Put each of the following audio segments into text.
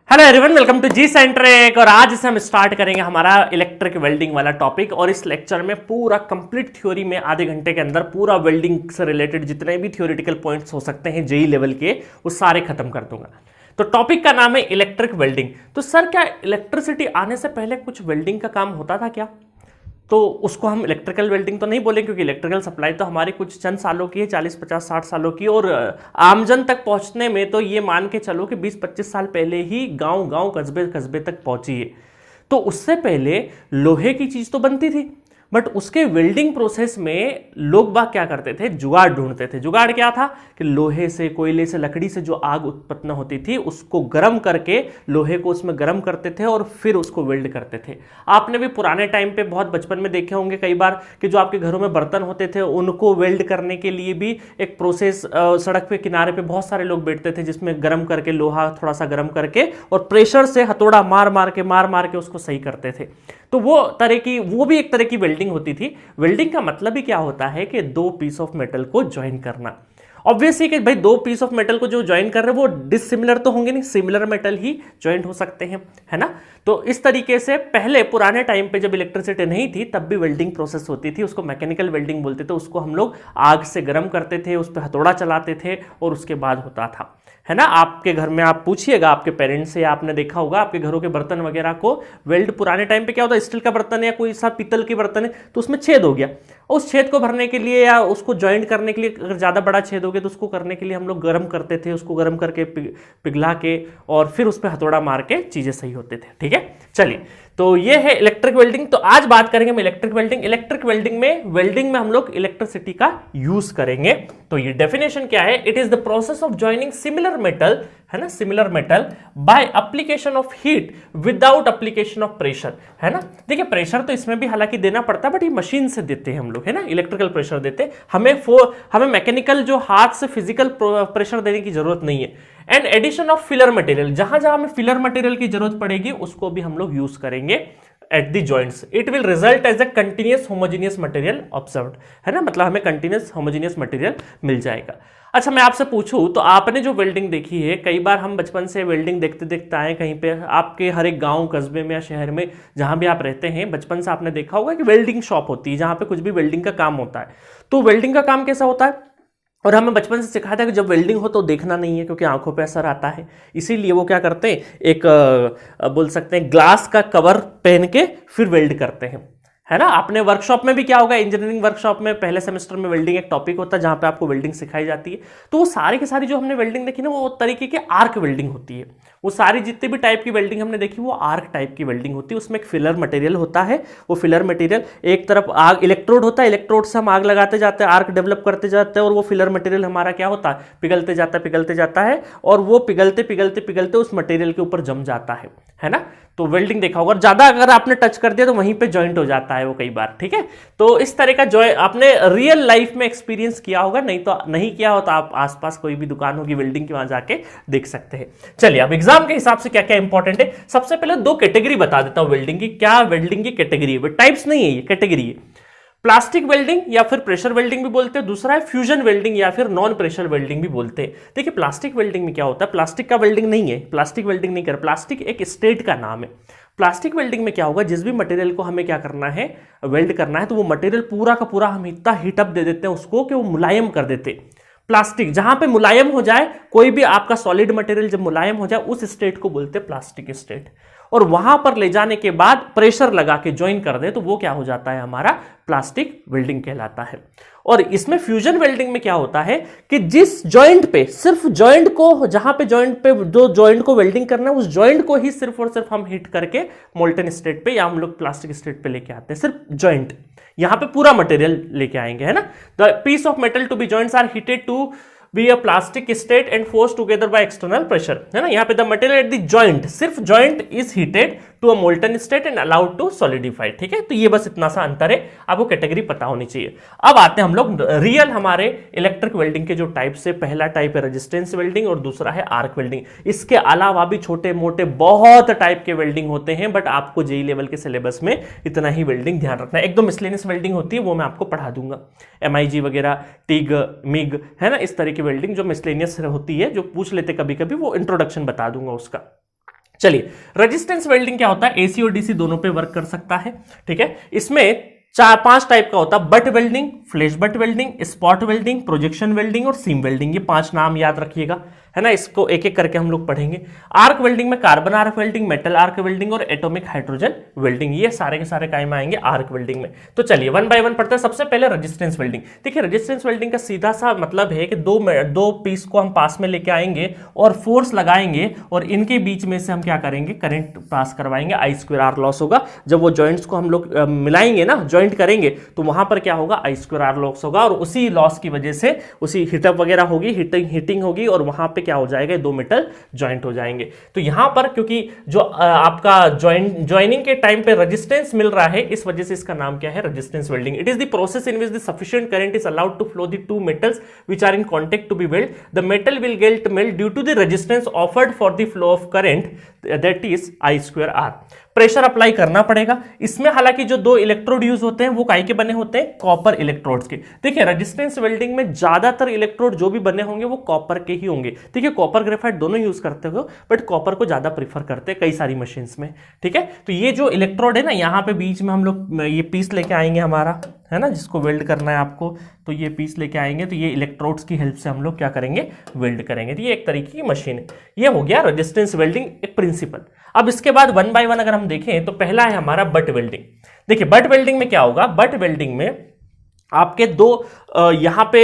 Hello everyone, welcome to G centric. और आज से हम स्टार्ट करेंगे हमारा इलेक्ट्रिक वेल्डिंग वाला टॉपिक। और इस लेक्चर में पूरा कंप्लीट थ्योरी में आधे घंटे के अंदर पूरा वेल्डिंग से रिलेटेड जितने भी थ्योरेटिकल पॉइंट्स हो सकते हैं जेई लेवल के, वो सारे खत्म कर दूंगा। तो टॉपिक का नाम है इलेक्ट्रिक वेल्डिंग। तो सर, क्या इलेक्ट्रिसिटी आने से पहले कुछ वेल्डिंग का काम होता था क्या? तो उसको हम इलेक्ट्रिकल वेल्डिंग तो नहीं बोलेंगे, क्योंकि इलेक्ट्रिकल सप्लाई तो हमारी कुछ चंद सालों की है, 40 50 60 सालों की। और आमजन तक पहुंचने में तो ये मान के चलो कि 20-25 साल पहले ही गांव गांव कस्बे कस्बे तक पहुंची है। तो उससे पहले लोहे की चीज तो बनती थी, बट उसके वेल्डिंग प्रोसेस में लोग बाग क्या करते थे? जुगाड़ ढूंढते थे। जुगाड़ क्या था कि लोहे से, कोयले से, लकड़ी से जो आग उत्पन्न होती थी उसको गर्म करके लोहे को उसमें गर्म करते थे और फिर उसको वेल्ड करते थे। आपने भी पुराने टाइम पे बहुत बचपन में देखे होंगे कई बार कि जो आपके घरों में बर्तन होते थे उनको वेल्ड करने के लिए भी एक प्रोसेस, सड़क पे किनारे पे बहुत सारे लोग बैठते थे जिसमें गर्म करके लोहा थोड़ा सा गर्म करके और प्रेशर से हथौड़ा मार मार के उसको सही करते थे। तो वो भी एक तरह की वेल्डिंग होती थी। वेल्डिंग का मतलब ही क्या होता है कि दो पीस ऑफ मेटल को ज्वाइन करना। ऑब्वियसली कि भाई दो पीस ऑफ मेटल को जो ज्वाइन कर रहे हैं वो डिसिमिलर तो होंगे नहीं, सिमिलर मेटल ही ज्वाइंट हो सकते हैं, है ना। तो इस तरीके से पहले पुराने टाइम पे जब इलेक्ट्रिसिटी नहीं थी तब भी वेल्डिंग प्रोसेस होती थी। उसको मैकेनिकल वेल्डिंग बोलते थे। उसको हम लोग आग से गर्म करते थे, उस पर हथौड़ा चलाते थे और उसके बाद होता था, है ना। आपके घर में आप पूछिएगा आपके पेरेंट्स से, आपने देखा होगा आपके घरों के बर्तन वगैरह को वेल्ड पुराने टाइम पे क्या होता है, स्टील का बर्तन है या कोई सा पीतल के बर्तन है तो उसमें छेद हो गया, उस छेद को भरने के लिए या उसको ज्वाइंट करने के लिए, अगर ज़्यादा बड़ा छेद हो गया तो उसको करने के लिए हम लोग गर्म करते थे, उसको गर्म करके पिघला के और फिर उस पर हथौड़ा मार के चीज़ें सही होते थे। ठीक है, चलिए, तो ये है इलेक्ट्रिक वेल्डिंग। तो आज बात करेंगे हम इलेक्ट्रिक वेल्डिंग। इलेक्ट्रिक वेल्डिंग में हम लोग इलेक्ट्रिसिटी का यूज करेंगे। तो ये डेफिनेशन क्या है? It is the process of joining similar metal, है ना, similar metal by application of heat without application of pressure, है ना। देखिए, प्रेशर तो इसमें भी हालांकि देना पड़ता है, बट ये मशीन से देते हैं हम लोग, है ना। इलेक्ट्रिकल प्रेशर देते हैं हमें मैकेनिकल जो हाथ से फिजिकल प्रेशर देने की जरूरत नहीं है। And addition of filler material, जहां जहां हमें फिलर मटेरियल की जरूरत पड़ेगी उसको भी हम लोग यूज करेंगे at the joints. It will result as a continuous homogeneous material observed, है ना, मतलब हमें कंटिन्यूअस होमोजेनियस मटेरियल मिल जाएगा। अच्छा, मैं आपसे पूछूं तो आपने जो वेल्डिंग देखी है, कई बार हम बचपन से वेल्डिंग देखते देखते आए, कहीं पे आपके हर एक गांव कस्बे में या शहर में जहां भी आप रहते हैं, बचपन से आपने देखा होगा कि वेल्डिंग शॉप होती है जहां पे कुछ भी वेल्डिंग का काम होता है। तो वेल्डिंग का काम कैसा होता है? और हमें बचपन से सिखाया था कि जब वेल्डिंग हो तो देखना नहीं है, क्योंकि आंखों पे असर आता है। इसीलिए वो क्या करते हैं, एक बोल सकते हैं ग्लास का कवर पहन के फिर वेल्ड करते हैं, है ना। आपने वर्कशॉप में भी क्या होगा, इंजीनियरिंग वर्कशॉप में पहले सेमेस्टर में वेल्डिंग एक टॉपिक होता है जहां पे आपको वेल्डिंग सिखाई जाती है। तो वो सारी की सारी जो हमने वेल्डिंग देखी ना, वो तरीके की आर्क वेल्डिंग होती है। वो सारी जितनी भी टाइप की वेल्डिंग हमने देखी वो आर्क टाइप की वेल्डिंग होती है। उसमें एक फिलर मटेरियल होता है। वो फिलर मटेरियल एक तरफ आग, इलेक्ट्रोड होता है, इलेक्ट्रोड से हम आग लगाते जाते हैं, आर्क डेवलप करते जाते हैं, और वो फिलर मटेरियल हमारा क्या होता है, पिघलते जाता है और वो पिघलते पिघलते पिघलते उस मटेरियल के ऊपर जम जाता है ना। तो वेल्डिंग देखा होगा, ज्यादा अगर आपने टच कर दिया तो वहीं पे जॉइंट हो जाता है वो कई बार। ठीक है, तो इस तरह का आपने रियल लाइफ में एक्सपीरियंस किया होगा, नहीं किया हो तो आप आसपास कोई भी दुकान होगी वेल्डिंग की, वहां जाके देख सकते हैं। चलिए, अब एग्जाम के हिसाब से क्या क्या इंपॉर्टेंट है, सबसे पहले दो कैटेगरी बता देता हूं वेल्डिंग की। क्या वेल्डिंग की कैटेगरी है, टाइप्स नहीं है, ये कैटेगरी है। प्लास्टिक वेल्डिंग या फिर प्रेशर वेल्डिंग भी बोलते हैं, दूसरा है फ्यूजन वेल्डिंग या फिर नॉन प्रेशर वेल्डिंग भी बोलते हैं। देखिए, प्लास्टिक वेल्डिंग में क्या होता है, प्लास्टिक का वेल्डिंग नहीं है, प्लास्टिक वेल्डिंग नहीं कर, प्लास्टिक एक स्टेट का नाम है। प्लास्टिक वेल्डिंग में क्या होगा, जिस भी मटेरियल को हमें क्या करना है, वेल्ड करना है, तो वो मटेरियल पूरा का पूरा हम इतना हीटअप दे देते हैं उसको कि वो मुलायम कर देते हैं। प्लास्टिक जहां पे मुलायम हो जाए, कोई भी आपका सॉलिड मटेरियल जब मुलायम हो जाए उस स्टेट को बोलते हैं प्लास्टिक स्टेट। और वहां पर ले जाने के बाद प्रेशर लगा के ज्वाइन कर दे तो वो क्या हो जाता है, हमारा प्लास्टिक वेल्डिंग कहलाता है। और इसमें फ्यूजन वेल्डिंग में क्या होता है कि जिस जॉइंट पे, सिर्फ जॉइंट को, जहां पे जॉइंट पे जो जॉइंट को वेल्डिंग करना है उस जॉइंट को ही सिर्फ और सिर्फ हम हीट करके मोल्टन स्टेट पे या हम लोग प्लास्टिक स्टेट पे लेके आते हैं, सिर्फ जॉइंट। यहां पे पूरा मटेरियल लेके आएंगे, है ना। The piece of metal to be joints are heated to be a plastic state and force together by external pressure, है ना। यहाँ पे the material at the joint, सिर्फ joint is heated to a molten state and allowed to solidify. ठीक है, तो ये बस इतना सा अंतर है, आपको कैटेगरी पता होनी चाहिए। अब आते हैं हम लोग रियल हमारे इलेक्ट्रिक वेल्डिंग के जो टाइप्स है। पहला टाइप है रेजिस्टेंस वेल्डिंग और दूसरा है आर्क वेल्डिंग। इसके अलावा भी छोटे मोटे बहुत टाइप के वेल्डिंग होते हैं, बट आपको जेई लेवल के सिलेबस में इतना ही वेल्डिंग ध्यान रखना है। एक दो मिसलेनियस वेल्डिंग होती है, वो मैं आपको पढ़ा दूंगा, MIG वगैरह, टिग, मिग, है ना, इस तरह की वेल्डिंग जो मिसलेनियस होती है, जो पूछ लेते कभी कभी, वो इंट्रोडक्शन बता दूंगा उसका। चलिए, रेजिस्टेंस वेल्डिंग क्या होता है, एसी और डीसी दोनों पे वर्क कर सकता है। ठीक है, इसमें 4-5 टाइप का होता है, butt welding, flash butt welding, spot welding, projection welding और सीम वेल्डिंग। ये 5 नाम याद रखिएगा, है ना, इसको एक एक करके हम लोग पढ़ेंगे। आर्क वेल्डिंग में carbon arc welding, metal arc welding और एटॉमिक हाइड्रोजन वेल्डिंग, ये सारे के सारे काम आएंगे आर्क वेल्डिंग में। तो चलिए वन बाय वन पढ़ते हैं। सबसे पहले रेजिस्टेंस वेल्डिंग। देखिए, रेजिस्टेंस वेल्डिंग का सीधा सा मतलब है कि दो पीस को हम पास में लेके आएंगे और फोर्स लगाएंगे और इनके बीच में से हम क्या करेंगे, करंट पास करवाएंगे, I²R लॉस होगा। जब वो जॉइंट्स को हम लोग मिलाएंगे ना, ज्वाइंट करेंगे, तो वहां पर क्या होगा, I²R लॉस होगा और उसी लॉस की वजह से उसी हीटअप वगैरह होगी, हीटिंग होगी और वहां पे क्या हो जाएगा, दो मेटल ज्वाइंट हो जाएंगे। तो यहां पर क्योंकि जो आपका ज्वाइनिंग के टाइम पे रेजिस्टेंस मिल रहा है, इस वजह से इसका नाम क्या है, resistance welding. It is the process in which the sufficient current is allowed to flow the two metals which are in contact to be weld. The metal will get melt due to the resistance offered for the flow of current, that is I²R. Pressure apply करना पड़ेगा। इसमें हालांकि जो दो electrode use होते हैं वो काहे के बने होते हैं, कॉपर इलेक्ट्रोड्स के। देखिए, रेजिस्टेंस वेल्डिंग में ज्यादातर इलेक्ट्रोड जो भी बने होंगे वो कॉपर के ही होंगे। देखिए, कॉपर ग्रेफाइट दोनों यूज करते हो, बट कॉपर को ज्यादा प्रीफर करते हैं कई सारी मशीन्स में। ठीक है, तो ये जो इलेक्ट्रोड है ना, यहाँ पे बीच में हम लोग ये पीस लेके आएंगे हमारा, है ना, जिसको वेल्ड करना है आपको, तो ये पीस लेके आएंगे, तो ये इलेक्ट्रोड्स की हेल्प से हम लोग क्या करेंगे, वेल्ड करेंगे। तो ये एक तरीके की मशीन है। ये हो गया रेजिस्टेंस वेल्डिंग एक प्रिंसिपल। अब इसके बाद वन बाय वन अगर हम देखें तो पहला है हमारा बट वेल्डिंग। देखिए, बट वेल्डिंग में क्या होगा, बट वेल्डिंग में आपके दो यहां पे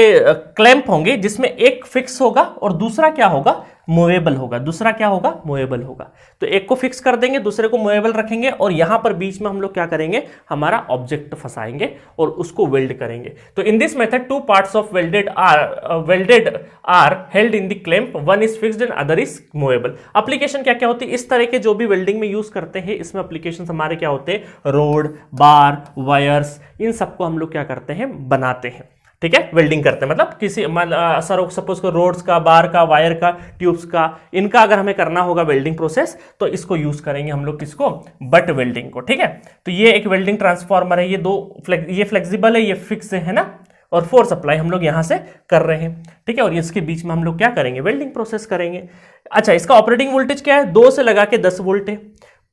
क्लैंप होंगे, जिसमें एक फिक्स होगा और दूसरा क्या होगा, मूवेबल होगा। दूसरा क्या होगा, मूवेबल होगा। तो एक को फिक्स कर देंगे, दूसरे को मूवेबल रखेंगे और यहां पर बीच में हम लोग क्या करेंगे, हमारा ऑब्जेक्ट फंसाएंगे और उसको वेल्ड करेंगे। तो in this method two parts of welded are held in the clamp, one is fixed and other is movable. Application क्या क्या होती है, इस तरह के जो भी वेल्डिंग में यूज करते हैं, इसमें एप्लीकेशन हमारे क्या होते हैं, रोड, बार, वायर्स, इन सबको हम लोग क्या करते हैं, बनाते हैं। ठीक है, वेल्डिंग करते हैं, मतलब किसी सपोज को रोड्स का, बार का, वायर का, ट्यूब्स का, इनका अगर हमें करना होगा वेल्डिंग प्रोसेस, तो इसको यूज करेंगे हम लोग, किसको, बट वेल्डिंग को। ठीक है, तो ये एक वेल्डिंग ट्रांसफॉर्मर है, ये फ्लेक्सिबल है, ये फिक्स है ना, और फोर्स अप्लाई हम लोग यहां से कर रहे हैं। ठीक है, और इसके बीच में हम लोग क्या करेंगे, वेल्डिंग प्रोसेस करेंगे। अच्छा, इसका ऑपरेटिंग वोल्टेज क्या है, 2 से लगा के 10 वोल्ट है।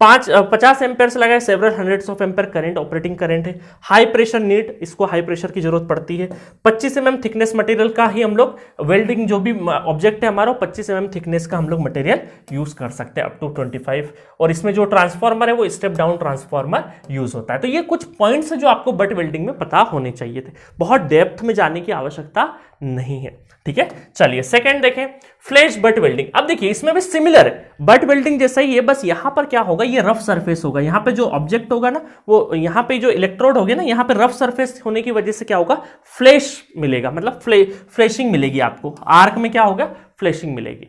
50 एम्पेयर से लगाए several hundreds of ampere current, operating current है। हाई प्रेशर नीड, इसको हाई प्रेशर की जरूरत पड़ती है। 25 mm थिकनेस मटेरियल का ही हम लोग वेल्डिंग, जो भी ऑब्जेक्ट है हमारा, 25 mm थिकनेस का हम लोग मटेरियल यूज कर सकते हैं, अप टू 25। और इसमें जो ट्रांसफॉर्मर है वो स्टेप डाउन ट्रांसफॉर्मर यूज होता है। तो ये कुछ पॉइंट्स है जो आपको बट वेल्डिंग में पता होने चाहिए थे, बहुत डेप्थ में जाने की आवश्यकता नहीं है। ठीक है, चलिए सेकंड देखें, फ्लैश बट वेल्डिंग। अब देखिए, इसमें भी सिमिलर है, बट वेल्डिंग जैसा ही है, बस यहां पर क्या होगा, ये रफ सरफेस होगा। यहां पे जो ऑब्जेक्ट होगा ना, वो यहां पे जो इलेक्ट्रोड होगे ना, यहां पे रफ सरफेस होने की वजह से क्या होगा, फ्लैश मिलेगा, मतलब फ्लैशिंग मिलेगी आपको। आर्क में क्या होगा, फ्लैशिंग मिलेगी।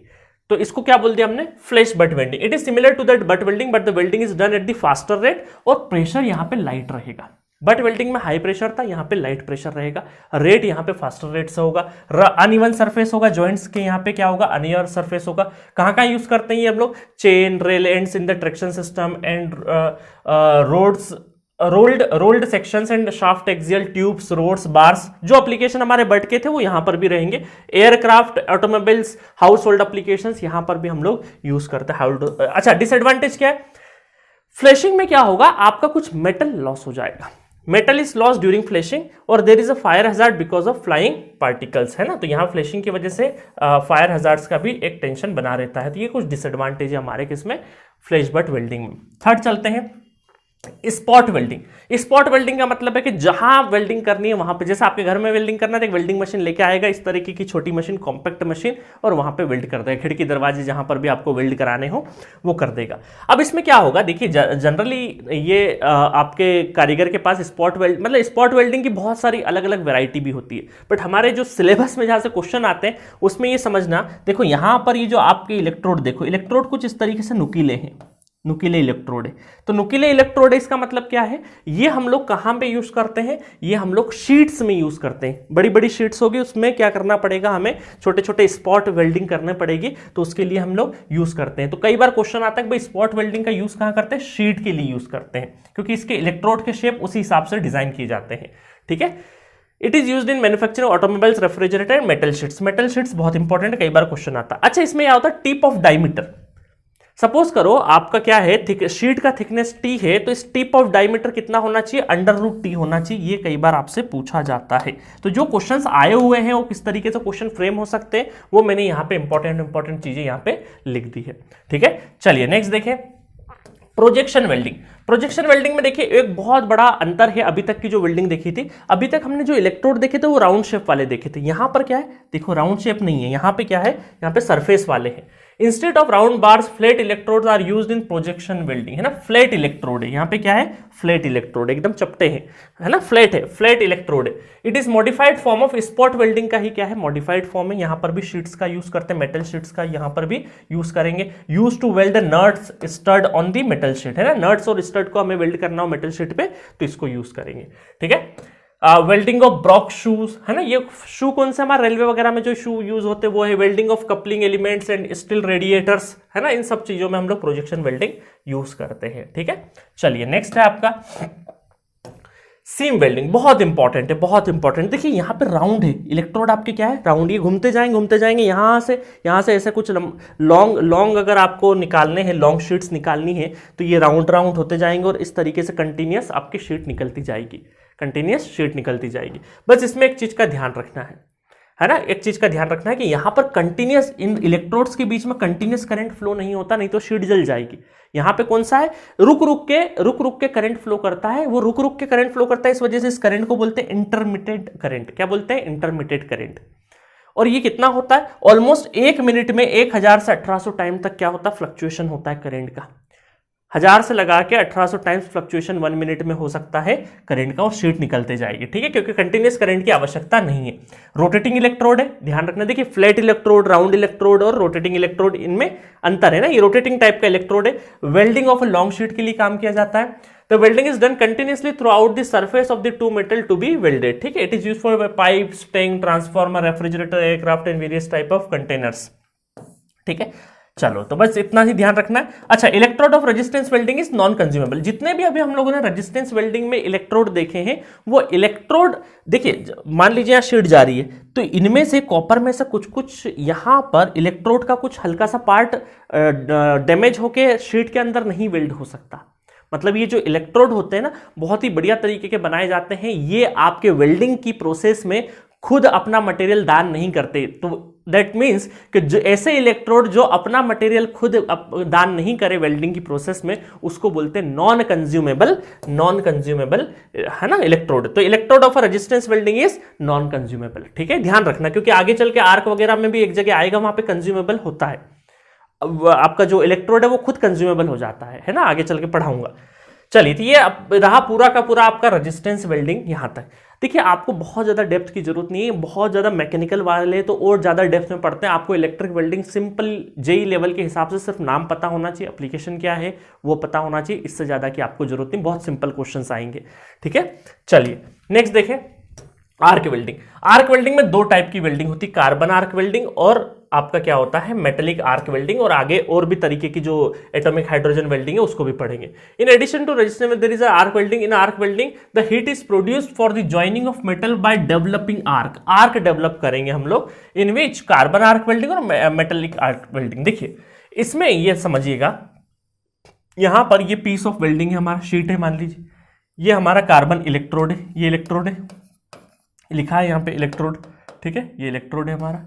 तो इसको क्या बोल दिया हमने, flash butt welding. It is similar to that butt welding, but the welding is done at the faster rate और प्रेशर यहां पे लाइट रहेगा। बट वेल्डिंग में हाई प्रेशर था, यहां पे लाइट प्रेशर रहेगा, रेट यहां पे फास्टर रेट से होगा। अनइवन सरफेस होगा, जॉइंट्स के यहां पे क्या होगा, अनइवन सरफेस होगा। कहां यूज करते हैं ये हम लोग, chain, rail ends in the traction system and rods, rolled sections and shaft axial tubes, rods, bars. जो एप्लीकेशन हमारे बट के थे वो यहां पर भी रहेंगे। Aircraft, automobiles, household applications, यहां पर भी हम लोग यूज करते हैं। अच्छा, डिसएडवांटेज क्या है, फ्लैशिंग में क्या होगा, आपका कुछ मेटल लॉस हो जाएगा। Metal is loss during flashing और there is a fire hazard because of flying particles, है ना। तो यहां फ्लैशिंग की वजह से फायर हैजार्ड्स का भी एक टेंशन बना रहता है। तो ये कुछ डिसएडवांटेज है हमारे किसमें, फ्लैश बट वेल्डिंग में। थर्ड चलते हैं, स्पॉट वेल्डिंग। स्पॉट वेल्डिंग का मतलब है कि जहां वेल्डिंग करनी है वहां पे, जैसे आपके घर में वेल्डिंग करना है तो एक वेल्डिंग मशीन लेके आएगा, इस तरीके की छोटी मशीन, कॉम्पैक्ट मशीन, और वहां पे वेल्ड कर देगा। खिड़की दरवाजे जहां पर भी आपको वेल्ड कराने हो वो कर देगा। अब इसमें क्या होगा, देखिए जनरली ये आपके कारीगर के पास स्पॉट वेल्ड, मतलब स्पॉट वेल्डिंग की बहुत सारी अलग अलग वैरायटी भी होती है, बट हमारे जो सिलेबस में जहां से क्वेश्चन आते हैं उसमें ये समझना, देखो यहां पर ये जो आपके इलेक्ट्रोड, देखो इलेक्ट्रोड कुछ इस तरीके से नुकीले हैं, नुकीले इलेक्ट्रोड है। तो नुकीले इलेक्ट्रोड है, इसका मतलब क्या है, ये हम लोग कहां पे यूज करते हैं, ये हम लोग शीट्स में यूज करते हैं। बड़ी बड़ी शीट्स होगी, उसमें क्या करना पड़ेगा, हमें छोटे छोटे स्पॉट वेल्डिंग करने पड़ेगी, तो उसके लिए हम लोग यूज करते हैं। तो कई बार क्वेश्चन आता है कि भाई स्पॉट वेल्डिंग का यूज कहां करते हैं, शीट के लिए यूज करते हैं, क्योंकि इसके इलेक्ट्रोड के शेप उसी हिसाब से डिजाइन किए जाते हैं। ठीक है, it is used in manufacturing automobiles, refrigerator and metal sheets. Metal sheets बहुत इंपॉर्टेंट, कई बार क्वेश्चन आता है। अच्छा, इसमें क्या होता है, टिप ऑफ डायमीटर। सपोज करो आपका क्या है, शीट का थिकनेस टी है, तो इस टिप ऑफ डायमीटर कितना होना चाहिए, √T होना चाहिए। ये कई बार आपसे पूछा जाता है। तो जो क्वेश्चंस आए हुए हैं वो किस तरीके से क्वेश्चन फ्रेम हो सकते हैं, वो मैंने यहाँ पे इंपॉर्टेंट चीजें यहाँ पे लिख दी है। ठीक है, चलिए नेक्स्ट देखें, प्रोजेक्शन वेल्डिंग। प्रोजेक्शन वेल्डिंग में देखिए एक बहुत बड़ा अंतर है अभी तक की जो वेल्डिंग देखी थी। अभी तक हमने जो इलेक्ट्रोड देखे थे वो राउंड शेप वाले देखे थे। यहां पर क्या है, देखो राउंड शेप नहीं है, यहां पे क्या है, यहां पे सरफेस वाले हैं। Instead of round bars flat electrodes are used in projection welding, है ना। फ्लैट इलेक्ट्रोड है, यहां पे क्या है, फ्लैट इलेक्ट्रोड, एकदम चपटे हैं, है ना, फ्लैट है, फ्लैट इलेक्ट्रोड है। It is modified form of spot welding का ही क्या है, मॉडिफाइड फॉर्म है। यहां पर भी शीट्स का यूज करते हैं, मेटल शीट्स का यहां पर भी यूज करेंगे। Use to weld nuts stud on the metal sheet, है ना, नट्स और स्टड को हमें वेल्ड करना हो मेटल शीट पे तो इसको यूज करेंगे। ठीक है, वेल्डिंग ऑफ ब्रॉक शूज, है ना, ये शू कौन से हमारे रेलवे वगैरह में जो शू यूज होते हैं वो है। Welding of coupling elements and steel radiators, है ना, इन सब चीजों में हम लोग प्रोजेक्शन वेल्डिंग यूज करते हैं। ठीक है, चलिए नेक्स्ट है आपका सीम वेल्डिंग। बहुत इंपॉर्टेंट है, बहुत इंपॉर्टेंट। देखिए यहाँ पे राउंड है, इलेक्ट्रोड आपके क्या है, राउंड, ये घूमते जाएंगे यहाँ से ऐसे कुछ लॉन्ग अगर आपको निकालने हैं, लॉन्ग शीट्स निकालनी है तो ये राउंड होते जाएंगे और इस तरीके से कंटिन्यूस आपकी शीट निकलती जाएगी, कंटिन्यूस शीट निकलती जाएगी। बस इसमें एक चीज का ध्यान रखना है ना, एक चीज का ध्यान रखना है कि यहां पर कंटिन्यूस, इन इलेक्ट्रोड्स के बीच में कंटिन्यूस करंट फ्लो नहीं होता, नहीं तो शीट जल जाएगी। यहां पे कौन सा है, रुक रुक के करंट फ्लो करता है। वो रुक के करंट फ्लो करता है, इस वजह से इस करंट को बोलते हैं इंटरमिटेड करंट। क्या बोलते हैं, इंटरमिटेड करंट। और ये कितना होता है, ऑलमोस्ट 1 मिनट में 1000 से 1800 टाइम तक क्या होता है, फ्लक्चुएशन होता है करंट का। 1000 से लगा के 1800 टाइम्स फ्लक्चुएशन 1 मिनट में हो सकता है करंट का, और शीट निकलते जाएगी। ठीक है, क्योंकि कंटिन्यूस करंट की आवश्यकता नहीं है। रोटेटिंग इलेक्ट्रोड है, ध्यान रखना। देखिए फ्लैट इलेक्ट्रोड, राउंड इलेक्ट्रोड और रोटेटिंग इलेक्ट्रोड, इनमें अंतर है ना। ये रोटेटिंग टाइप का इलेक्ट्रोड है, welding of a long sheet के लिए काम किया जाता है। The welding is done continuously throughout the surface of the two metal to be welded. ठीक है, it is used for pipes, tank, transformer, refrigerator, aircraft and various type of containers. ठीक है, चलो तो बस इतना ही ध्यान रखना है। अच्छा, electrode of resistance welding is non consumable. जितने भी अभी हम लोगों ने रेजिस्टेंस वेल्डिंग में इलेक्ट्रोड देखे हैं, वो इलेक्ट्रोड देखिए, मान लीजिए यहाँ शीट जा रही है तो इनमें से कॉपर में से कुछ यहां पर इलेक्ट्रोड का कुछ हल्का सा पार्ट डैमेज होके शीट के अंदर नहीं वेल्ड हो सकता। मतलब ये जो इलेक्ट्रोड होते हैं ना, बहुत ही बढ़िया तरीके के बनाए जाते हैं। ये आपके वेल्डिंग की प्रोसेस में खुद अपना मटेरियल दान नहीं करते। तो दैट मीन्स कि जो ऐसे इलेक्ट्रोड जो अपना मटेरियल खुद दान नहीं करे वेल्डिंग की प्रोसेस में, उसको बोलते हैं नॉन कंज्यूमेबल, है ना, इलेक्ट्रोड। तो electrode of resistance welding is non consumable. ठीक है, ध्यान रखना, क्योंकि आगे चल के आर्क वगैरह में भी एक जगह आएगा, वहां पे कंज्यूमेबल होता है। आपका जो इलेक्ट्रोड है वो खुद कंज्यूमेबल हो जाता है ना, आगे चल के पढ़ाऊंगा। चलिए, तो ये रहा पूरा का पूरा आपका रेजिस्टेंस वेल्डिंग यहां तक। देखिए आपको बहुत ज़्यादा डेप्थ की जरूरत नहीं है, बहुत ज़्यादा मैकेनिकल वाले तो और ज़्यादा डेप्थ में पढ़ते हैं। आपको electric welding simple JE level के हिसाब से सिर्फ नाम पता होना चाहिए, एप्लीकेशन क्या है वो पता होना चाहिए, इससे ज़्यादा की आपको जरूरत नहीं, बहुत सिंपल क्वेश्चंस आएंगे। ठीक है, चलिए नेक्स्ट देखें, आर्क वेल्डिंग। आर्क वेल्डिंग में 2 टाइप की वेल्डिंग होती है, कार्बन आर्क वेल्डिंग और आपका क्या होता है, मेटेलिक आर्क वेल्डिंग। और आगे और भी तरीके की जो एटॉमिक हाइड्रोजन वेल्डिंग है उसको भी पढ़ेंगे। In addition to resistance there is arc welding. In arc welding the heat is produced for the joining of metal by developing arc. Arc develop करेंगे हम लोग, in which carbon arc welding और metallic arc welding. देखिए इसमें ये समझिएगा, यहां पर ये पीस ऑफ वेल्डिंग है, हमारा शीट है, मान लीजिए ये हमारा कार्बन इलेक्ट्रोड है, ये इलेक्ट्रोड है, लिखा है यहाँ पे इलेक्ट्रोड। ठीक है, ये इलेक्ट्रोड है हमारा,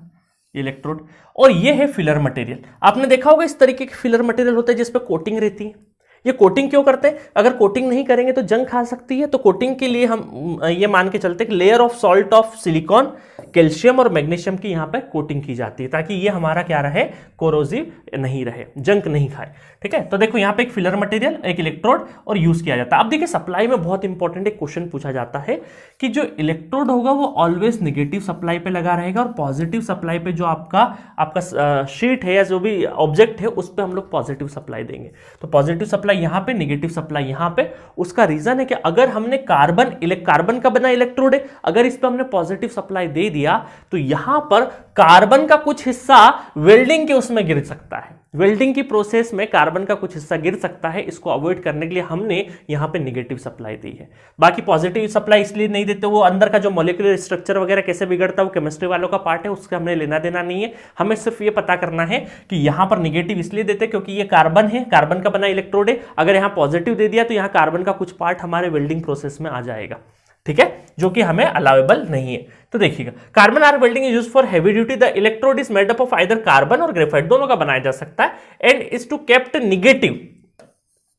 ये इलेक्ट्रोड, और ये है फिलर मटेरियल। आपने देखा होगा इस तरीके के फिलर मटेरियल होते हैं जिस पे कोटिंग रहती है। ये कोटिंग क्यों करते हैं, अगर कोटिंग नहीं करेंगे तो जंग खा सकती है। तो कोटिंग के लिए हम ये मान के चलते हैं कि layer of salt of silicon, calcium और मैग्नीशियम की यहाँ पे कोटिंग की जाती है, ताकि ये हमारा क्या रहे, कोरोसिव नहीं रहे, जंग नहीं खाए। ठीक है, तो देखो यहाँ पे एक फिलर मटेरियल, एक इलेक्ट्रोड और यूज किया जाता है। अब देखिए सप्लाई में बहुत इंपॉर्टेंट एक क्वेश्चन पूछा जाता है कि जो इलेक्ट्रोड होगा वो ऑलवेज नेगेटिव सप्लाई पे लगा रहेगा, और पॉजिटिव सप्लाई पे जो आपका शीट है या जो भी ऑब्जेक्ट है उस पर हम लोग पॉजिटिव सप्लाई देंगे। तो पॉजिटिव सप्लाई यहां पे, नेगेटिव सप्लाई यहां पे। उसका रीजन है कि अगर हमने कार्बन का बना इलेक्ट्रोड है, अगर इस पे हमने पॉजिटिव सप्लाई दे दिया तो यहां पर कार्बन का कुछ हिस्सा वेल्डिंग के उसमें गिर सकता है, वेल्डिंग की प्रोसेस में कार्बन का कुछ हिस्सा गिर सकता है। इसको अवॉइड करने के लिए हमने यहां पे नेगेटिव सप्लाई दी है। बाकी पॉजिटिव सप्लाई इसलिए नहीं देते, वो अंदर का जो मॉलिक्यूलर स्ट्रक्चर वगैरह कैसे बिगड़ता है वो केमिस्ट्री वालों का पार्ट है, उसका हमने लेना देना नहीं है। हमें सिर्फ ये पता करना है कि यहां पर नेगेटिव इसलिए देते क्योंकि ये कार्बन है, कार्बन का बना इलेक्ट्रोड है। अगर यहां पॉजिटिव दे दिया तो यहां कार्बन का कुछ पार्ट हमारे वेल्डिंग प्रोसेस में आ जाएगा, ठीक है, जो कि हमें अलाउेबल नहीं है। तो देखिएगा, carbon arc welding is used for heavy duty. The electrode is made up of either carbon or graphite, दोनों का बनाया जा सकता है, and is to kept negative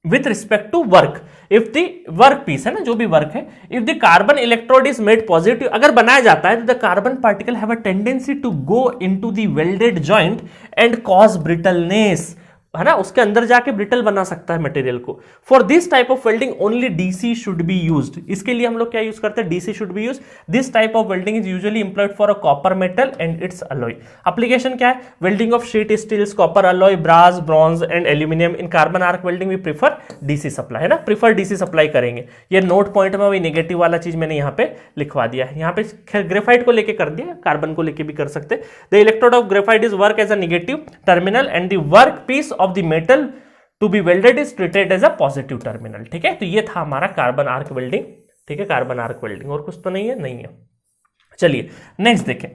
with respect to work. If the work piece है ना, जो भी वर्क है, if the carbon electrode is made positive, अगर बनाया जाता है तो the carbon particle have a tendency to go into the welded joint and cause brittleness, है ना, उसके अंदर जाके ब्रिटल बना सकता है मटेरियल को। For this type of welding only DC should be used, इसके लिए हम लोग क्या यूज करते हैं, DC should be used. This type of welding is usually employed for a copper metal and its alloy. Application क्या है, welding of sheet steels, copper alloy, brass, bronze and aluminium. In carbon arc welding we prefer DC supply, है ना, prefer DC supply करेंगे। ये note point में वही negative वाला चीज मैंने यहाँ पे लिखवा दिया है। यहाँ पे खैर ग्रेफाइट को लेके कर दिया, कार्बन को लेके भी कर सकते। The electrode of graphite is work as a negative terminal and the work piece of the metal to be welded is treated as a positive terminal, ठीक है। तो ये था हमारा कार्बन आर्क वेल्डिंग, ठीक है, कार्बन आर्क वेल्डिंग। और कुछ तो नहीं है, नहीं है। चलिए नेक्स्ट देखें,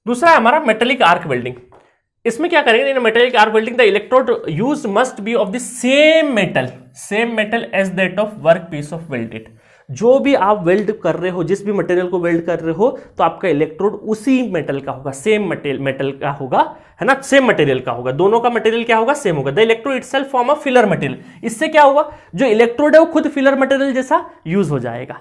दूसरा है हमारा मेटेलिक आर्क वेल्डिंग। इसमें क्या करेंगे, in metallic arc welding the electrode used must be of the same metal as that of work piece of welded. जो भी आप वेल्ड कर रहे हो, जिस भी मटेरियल को वेल्ड कर रहे हो, तो आपका इलेक्ट्रोड उसी मेटल का होगा, सेम मेटल का होगा, है ना, सेम मटेरियल का होगा। दोनों का मटेरियल क्या होगा, सेम होगा। The electrode itself form a filler material. इससे क्या होगा, जो इलेक्ट्रोड है वो खुद फिलर मटेरियल जैसा यूज हो जाएगा,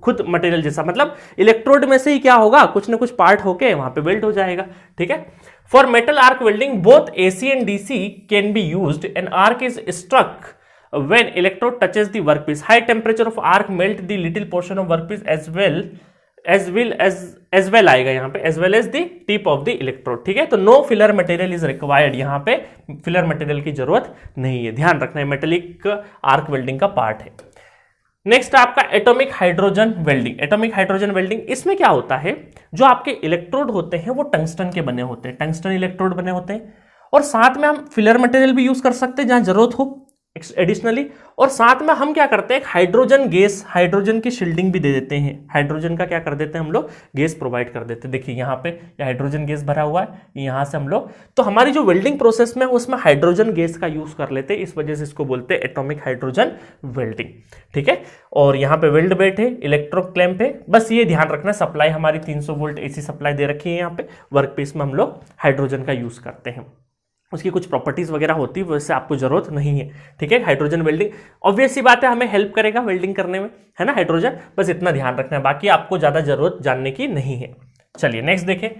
खुद मटेरियल जैसा, मतलब इलेक्ट्रोड में से ही क्या होगा, कुछ ना कुछ पार्ट होके वहां पे वेल्ड हो जाएगा, ठीक है। For metal arc welding both AC and DC can be used. An arc is struck when electrode touches the workpiece. High temperature of arc melt the little portion of workpiece as well आएगा यहाँ पे, as well as the tip of the electrode, ठीक है। तो no filler material is required, यहाँ पे filler material की जरूरत नहीं है, ध्यान रखना है, मेटेलिक आर्क वेल्डिंग का पार्ट है। नेक्स्ट आपका atomic hydrogen welding. Atomic hydrogen welding, इसमें क्या होता है, जो आपके इलेक्ट्रोड होते हैं वो टंगस्टन के बने होते हैं, टंगस्टन इलेक्ट्रोड बने होते हैं, और साथ में हम फिलर मटेरियल भी यूज कर सकते हैं जहां जरूरत हो एडिशनली, और साथ में हम क्या करते हैं, हाइड्रोजन गैस, हाइड्रोजन की शील्डिंग भी दे देते हैं। हाइड्रोजन का क्या कर देते हैं हम लोग, गैस प्रोवाइड कर देते हैं। देखिए यहाँ पे हाइड्रोजन गैस भरा हुआ है, यहाँ से हम लोग, तो हमारी जो वेल्डिंग प्रोसेस में उसमें हाइड्रोजन गैस का यूज कर लेते हैं, इस वजह से इसको बोलते हैं एटॉमिक हाइड्रोजन वेल्डिंग, ठीक है। और यहाँ पे वेल्ड बेट है, इलेक्ट्रो क्लैंप है, बस ये ध्यान रखना। सप्लाई हमारी 300 वोल्ट एसी सप्लाई दे रखी है, यहाँ पे वर्कपीस में हम लोग हाइड्रोजन का यूज करते हैं। उसकी कुछ प्रॉपर्टीज वगैरह होती है, वैसे आपको जरूरत नहीं है, ठीक है। हाइड्रोजन वेल्डिंग ऑब्वियस सी बात है, हमें हेल्प करेगा वेल्डिंग करने में, है ना, हाइड्रोजन, बस इतना ध्यान रखना है, बाकी आपको ज्यादा जरूरत जानने की नहीं है। चलिए नेक्स्ट देखें,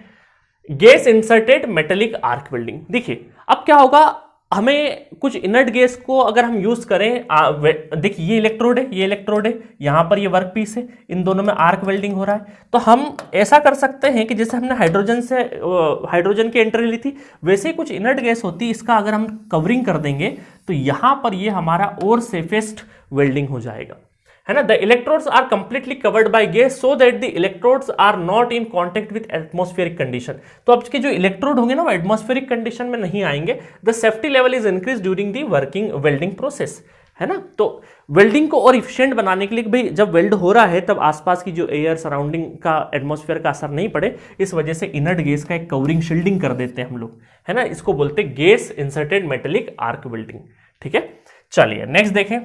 gas inserted metallic arc welding. देखिए अब क्या होगा, हमें कुछ इनर्ट गैस को अगर हम यूज करें, देखिए ये इलेक्ट्रोड है, ये इलेक्ट्रोड है, यहां पर ये वर्क पीस है, इन दोनों में आर्क वेल्डिंग हो रहा है। तो हम ऐसा कर सकते हैं कि जैसे हमने हाइड्रोजन की एंट्री ली थी, वैसे ही कुछ इनर्ट गैस होती है, इसका अगर हम कवरिंग कर देंगे तो यहां पर ये हमारा और सेफेस्ट वेल्डिंग हो जाएगा, है ना। The electrodes are completely covered by gas so that the electrodes are not in contact with atmospheric condition. तो अब के जो इलेक्ट्रोड होंगे ना, वो एटमॉस्फेरिक कंडीशन में नहीं आएंगे। The safety level is increase during the working welding process, है ना। तो वेल्डिंग को और इफिशिएंट बनाने के लिए, भाई जब वेल्ड हो रहा है तब आसपास की जो एयर सराउंडिंग का एटमॉस्फेयर का असर नहीं पड़े, इस वजह से इनर्ट गैस का एक कवरिंग शील्डिंग कर देते हैं हम लोग, है ना। इसको बोलते हैं gas inserted metallic arc welding, ठीक है। चलिए नेक्स्ट देखें,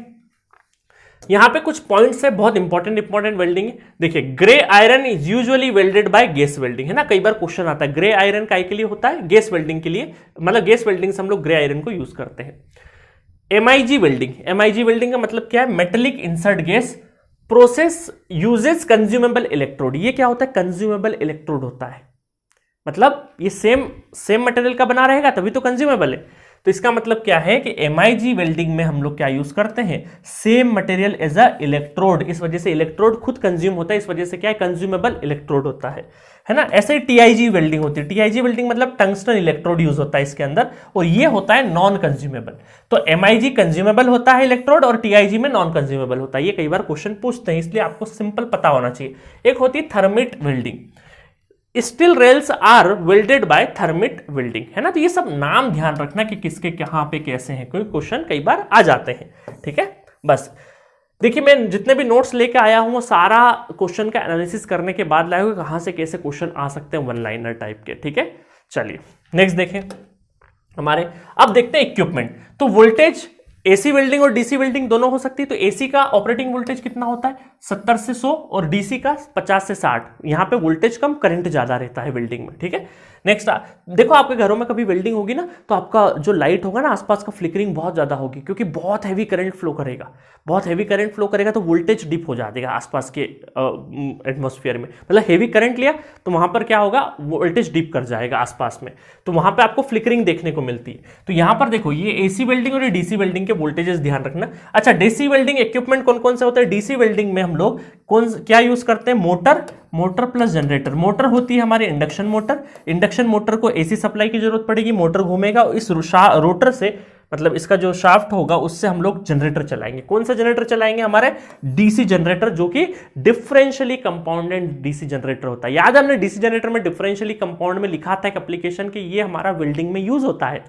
यहां पे कुछ पॉइंट्स है, बहुत इंपॉर्टेंट वेल्डिंग है। देखिए grey iron is usually welded by gas welding, है ना। कई बार क्वेश्चन आता है, ग्रे आयरन काय के लिए होता है, गैस वेल्डिंग के लिए, मतलब गैस वेल्डिंग से हम लोग ग्रे आयरन को यूज करते हैं। एमआईजी वेल्डिंग, एमआईजी वेल्डिंग का मतलब क्या है, metallic insert gas process uses consumable electrode. ये क्या होता है, कंज्यूमेबल इलेक्ट्रोड होता है, मतलब ये सेम मटेरियल का बना रहेगा तभी तो कंज्यूमेबल है। तो इसका मतलब क्या है कि एमआईजी वेल्डिंग में हम लोग क्या यूज करते हैं, same material as a electrode, इस वजह से इलेक्ट्रोड खुद कंज्यूम होता है, इस वजह से क्या है, कंज्यूमेबल इलेक्ट्रोड होता है ना। ऐसे ही टीआईजी वेल्डिंग होती है, टीआईजी वेल्डिंग मतलब टंगस्टन इलेक्ट्रोड यूज होता है इसके अंदर, और ये होता है नॉन कंज्यूमेबल। तो एमआईजी कंज्यूमेबल होता है इलेक्ट्रोड, और टीआईजी में नॉन कंज्यूमेबल होता है। ये कई बार क्वेश्चन पूछते हैं, इसलिए आपको सिंपल पता होना चाहिए। एक होती है thermit welding. Steel rails are welded by thermit welding, है ना। तो ये सब नाम ध्यान रखना कि किसके कहां पे कैसे हैं, कोई क्वेश्चन कई बार आ जाते हैं, ठीक है। बस देखिए मैं जितने भी नोट्स लेके आया हूं वो सारा क्वेश्चन का एनालिसिस करने के बाद लाया हूं कहां से कैसे क्वेश्चन आ सकते हैं वन लाइनर टाइप के, ठीक है। चलिए नेक्स्ट देखें हमारे, अब देखते हैं इक्विपमेंट। तो वोल्टेज एसी वेल्डिंग और डीसी वेल्डिंग दोनों हो सकती है। तो एसी का ऑपरेटिंग वोल्टेज कितना होता है 70 से 100 और डीसी का 50 से 60। यहां पे वोल्टेज कम करंट ज्यादा रहता है वेल्डिंग में, ठीक है। नेक्स्ट देखो आपके घरों में कभी वेल्डिंग होगी ना तो आपका जो लाइट होगा ना आसपास का फ्लिकरिंग बहुत ज्यादा होगी, क्योंकि बहुत हैवी करंट फ्लो करेगा, बहुत हैवी करंट फ्लो करेगा तो वोल्टेज डिप हो जाएगा आसपास के एटमॉस्फेयर में। मतलब हैवी करंट लिया तो वहां पर क्या होगा, वोल्टेज डिप कर जाएगा आसपास में, तो वहां पे आपको फ्लिकरिंग देखने को मिलती है। तो यहां पर देखो ये एसी वेल्डिंग और ये डीसी वेल्डिंग के वोल्टेजेस ध्यान रखना। अच्छा डीसी वेल्डिंग इक्विपमेंट कौन कौन से होते हैं, डीसी वेल्डिंग में हम लोग क्या यूज करते हैं, मोटर प्लस जनरेटर। मोटर होती है हमारी इंडक्शन मोटर, इंडक्शन मोटर को एसी सप्लाई की जरूरत पड़ेगी, मोटर घूमेगा, इस रोटर से मतलब इसका जो शाफ्ट होगा उससे हम लोग जनरेटर चलाएंगे। कौन सा जनरेटर चलाएंगे, हमारे डीसी जनरेटर, जो कि डिफरेंशियली कंपाउंडेड डीसी जनरेटर होता है। याद है हमने डीसी जनरेटर में डिफरेंशियली कंपाउंड में लिखा था एक एप्लीकेशन कि ये हमारा वेल्डिंग में यूज होता है,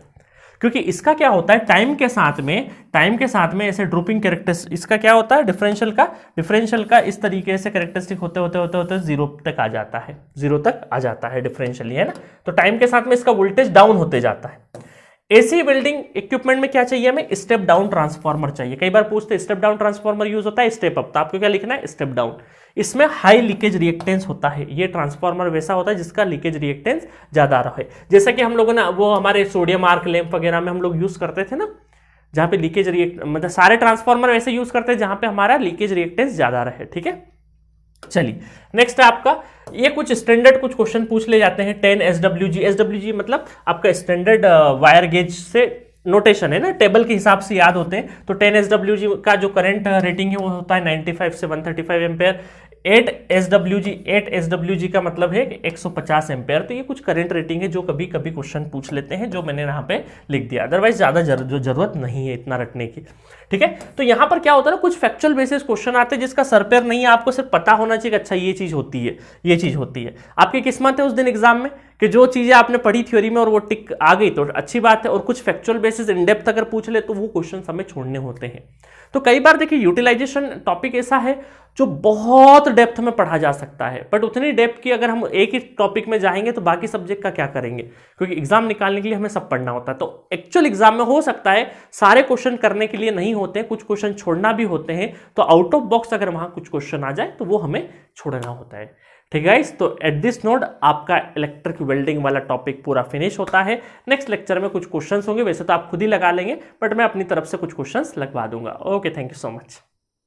क्योंकि इसका क्या होता है टाइम के साथ में ऐसे ड्रॉपिंग कैरेक्टरिस्टिक, इसका क्या होता है डिफरेंशियल का इस तरीके से कैरेक्टरिस्टिक होते होते जीरो तक आ जाता है डिफरेंशियली, है ना। तो टाइम के साथ में इसका वोल्टेज डाउन होते जाता है। एसी वेल्डिंग इक्विपमेंट में क्या चाहिए हमें, स्टेप डाउन ट्रांसफार्मर चाहिए। कई बार पूछते हैं स्टेप डाउन ट्रांसफार्मर यूज होता है स्टेप अप, तो आपको क्या लिखना है स्टेप डाउन। इसमें हाई लीकेज रिएक्टेंस होता है, ये ट्रांसफार्मर वैसा होता है जिसका लीकेज रिएक्टेंस ज्यादा रहे, जैसा कि हम लोगों ने वो हमारे सोडियम आर्क लैंप वगैरह में हम लोग यूज करते थे ना, जहां पे लीकेज मतलब सारे ट्रांसफार्मर वैसे यूज करते हैं जहां पे हमारा लीकेज रिएक्टेंस ज्यादा रहे, ठीक है। चलिए नेक्स्ट है आपका, ये कुछ स्टैंडर्ड कुछ क्वेश्चन पूछ ले जाते हैं। 10 SWG मतलब आपका स्टैंडर्ड वायर गेज से नोटेशन है ना, टेबल के हिसाब से याद होते हैं। तो 10 SWG का जो करंट रेटिंग है वो होता है 95 से 135 एम्पेयर। 8 SWG का मतलब है 150 एम्पेयर। तो ये कुछ करंट रेटिंग है जो कभी कभी क्वेश्चन पूछ लेते हैं, जो मैंने यहाँ पे लिख दिया, अदरवाइज ज्यादा जरूरत नहीं है इतना रटने की, ठीक है। तो यहाँ पर क्या होता है ना, कुछ फैक्चुअल बेसिस क्वेश्चन आते हैं जिसका सर पैर नहीं है, आपको सिर्फ पता होना चाहिए कि अच्छा ये चीज होती है। आपकी किस्मत है उस दिन एग्जाम में कि जो चीजें आपने पढ़ी थ्योरी में और वो टिक आ गई तो अच्छी बात है, और कुछ फैक्चुअल बेसिस इन डेप्थ अगर पूछ ले तो वो क्वेश्चन हमें छोड़ने होते हैं। तो कई बार देखिए यूटिलाइजेशन टॉपिक ऐसा है जो बहुत डेप्थ में पढ़ा जा सकता है, बट उतनी डेप्थ की अगर हम एक ही टॉपिक में जाएंगे तो बाकी सब्जेक्ट का क्या करेंगे, क्योंकि एग्जाम निकालने के लिए हमें सब पढ़ना होता है। तो एक्चुअल एग्जाम में हो सकता है सारे क्वेश्चन करने के लिए नहीं होते, कुछ क्वेश्चन छोड़ना भी होते हैं। तो आउट ऑफ बॉक्स अगर वहां कुछ क्वेश्चन आ जाए तो वो हमें छोड़ना होता है, ठीक है। तो एट दिस नोट आपका इलेक्ट्रिक वेल्डिंग वाला टॉपिक पूरा फिनिश होता है। नेक्स्ट लेक्चर में कुछ क्वेश्चंस होंगे, वैसे तो आप खुद ही लगा लेंगे, बट मैं अपनी तरफ से कुछ क्वेश्चंस लगवा दूंगा। Okay, thank you so much.